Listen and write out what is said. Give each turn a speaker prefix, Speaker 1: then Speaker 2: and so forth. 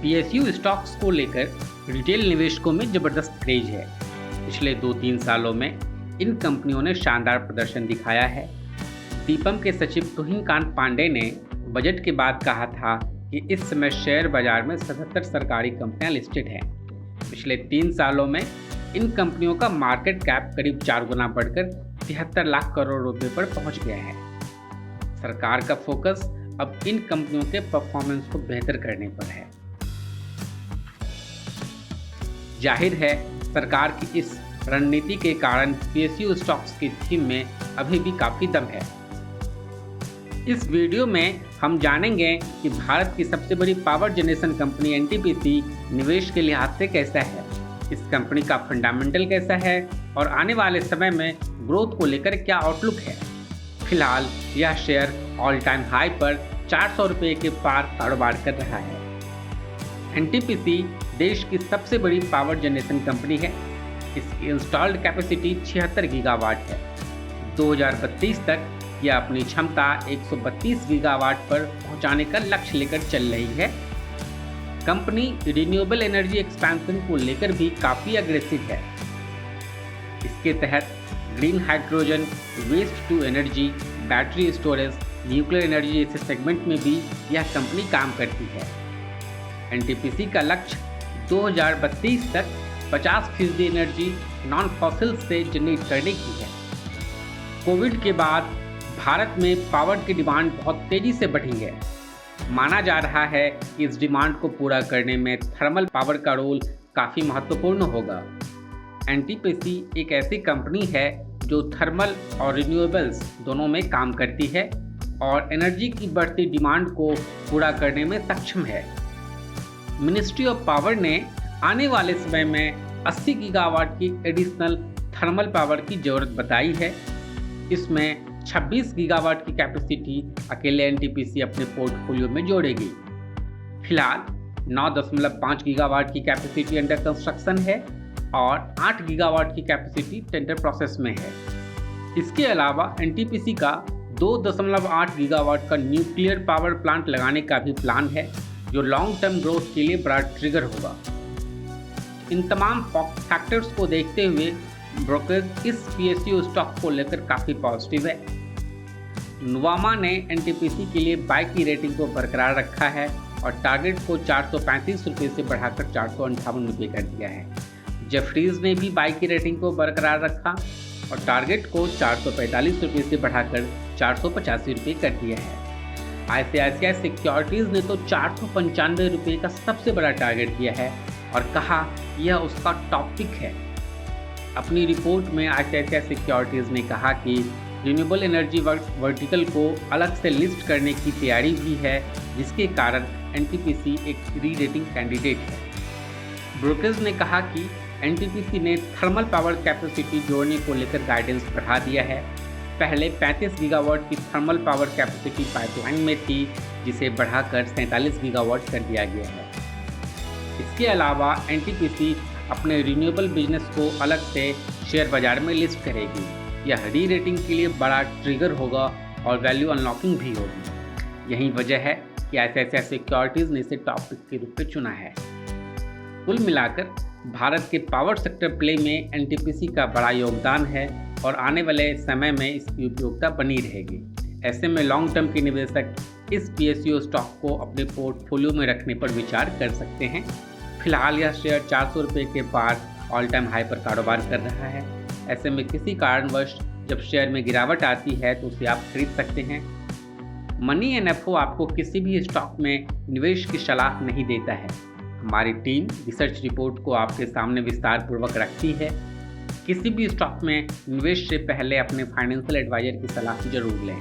Speaker 1: PSU stocks को लेकर retail निवेशकों में जबरदस्त क्रेज है। पिछले 2-3 सालों में इन कंपनियों ने शानदार प्रदर्शन दिखाया है। दीपम के सचिव तुहिनकांत पांडे ने बजट के बाद कहा था कि इस समय शेयर बाजार में 77 सरकारी कंपनियां लिस्टेड हैं। पिछले 3 सालों में इन कंपनियों का मार्केट कैप करीब 4 गुना बढ़कर 73 लाख करोड़ रुपए पर पहुंच गया है। सरकार का फोकस अब इन कंपनियों के परफॉर्मेंस को बेहतर करने पर है। जाहिर है, सरकार की इस रणनीति के कारण पीएसयू स्टॉक्स की थीम में अभी भी काफी दम है। इस वीडियो में हम जानेंगे कि भारत की सबसे बड़ी पावर जनरेशन कंपनी एनटीपीसी निवेश के लिहाज से कैसा है, इस कंपनी का फंडामेंटल कैसा है और आने वाले समय में ग्रोथ को लेकर क्या आउटलुक है। फिलहाल यह शेयर ऑल टाइम हाई पर 400 रुपये के पार कारोबार कर रहा है। एनटीपीसी देश की सबसे बड़ी पावर जनरेशन कंपनी है। इसकी इंस्टॉल्ड कैपेसिटी 76 गीगावाट है। 2032 तक यह अपनी क्षमता 132 गीगावाट पर पहुंचाने का लक्ष्य लेकर चल रही है। कंपनी रिन्यूएबल एनर्जी एक्सपेंशन को लेकर भी काफ़ी अग्रेसिव है। इसके तहत green hydrogen, waste to energy, battery storage, nuclear energy जैसे सेगमेंट में भी यह कंपनी काम करती है। एनटीपीसी का लक्ष्य 2032 तक 50% एनर्जी नॉन फॉसिल से जनरेट करने की है। कोविड के बाद भारत में पावर की डिमांड बहुत तेज़ी से बढ़ी है। माना जा रहा है कि इस डिमांड को पूरा करने में थर्मल पावर का रोल काफ़ी महत्वपूर्ण होगा। एनटीपीसी एक ऐसी कंपनी है जो थर्मल और रिन्यूएबल्स दोनों में काम करती है और एनर्जी की बढ़ती डिमांड को पूरा करने में सक्षम है। मिनिस्ट्री ऑफ पावर ने आने वाले समय में 80 गीगावाट की एडिशनल थर्मल पावर की ज़रूरत बताई है। इसमें 26 गीगावाट की कैपेसिटी अकेले एनटीपीसी अपने पोर्टफोलियो में जोड़ेगी। फिलहाल 9.5 गीगावाट की कैपेसिटी अंडर कंस्ट्रक्शन है और 8 गीगावाट की कैपेसिटी टेंडर प्रोसेस में है। इसके अलावा एनटीपीसी का 2.8 गीगावाट का न्यूक्लियर पावर प्लांट लगाने का भी प्लान है, जो लॉन्ग टर्म ग्रोथ के लिए बड़ा ट्रिगर होगा। इन तमाम फैक्टर्स को देखते हुए ब्रोकर्स इस पीएसयू स्टॉक को लेकर काफ़ी पॉजिटिव है। नुवामा ने एनटीपीसी के लिए बाय की रेटिंग को बरकरार रखा है और टारगेट को 435 रुपये से बढ़ाकर 458 रुपये कर दिया है। जेफरीज ने भी बाय की रेटिंग को बरकरार रखा और टारगेट को 445 रुपये से बढ़ाकर 485 रुपये कर दिया है। आईसीआईसीआई सिक्योरिटीज़ ने तो 495 रुपये का सबसे बड़ा टारगेट दिया है और कहा यह उसका टॉप पिक है। अपनी रिपोर्ट में आईसीआईसीआई सिक्योरिटीज़ ने कहा कि रिन्यूएबल एनर्जी वर्टिकल को अलग से लिस्ट करने की तैयारी भी है, जिसके कारण एनटीपीसी एक री रेटिंग कैंडिडेट है। ब्रोकर्स ने कहा कि एनटीपीसी ने थर्मल पावर कैपेसिटी जोड़ने को लेकर गाइडेंस बढ़ा दिया है। पहले 35 गीगावाट की थर्मल पावर कैपेसिटी पाइपलाइन में थी, जिसे बढ़ाकर 47 गीगावाट कर दिया गया है। इसके अलावा एनटीपीसी अपने रिन्यूएबल बिजनेस को अलग से शेयर बाजार में लिस्ट करेगी। यह री रेटिंग के लिए बड़ा ट्रिगर होगा और वैल्यू अनलॉकिंग भी होगी। यही वजह है कि आईसीआईसीआई सिक्योरिटीज़ ने इसे टॉप पिक के रूप में चुना है। कुल मिलाकर भारत के पावर सेक्टर प्ले में एनटीपीसी का बड़ा योगदान है और आने वाले समय में इसकी उपयोगिता बनी रहेगी। ऐसे में लॉन्ग टर्म के निवेशक इस पीएसयू स्टॉक को अपने पोर्टफोलियो में रखने पर विचार कर सकते हैं। फिलहाल यह शेयर 400 रुपये के पार ऑल टाइम हाई पर कारोबार कर रहा है। ऐसे में किसी कारणवश जब शेयर में गिरावट आती है तो उसे आप खरीद सकते हैं। मनी एनएफओ आपको किसी भी स्टॉक में निवेश की सलाह नहीं देता है। हमारी टीम रिसर्च रिपोर्ट को आपके सामने विस्तार पूर्वक रखती है। किसी भी स्टॉक में निवेश से पहले अपने फाइनेंशियल एडवाइजर की सलाह जरूर लें।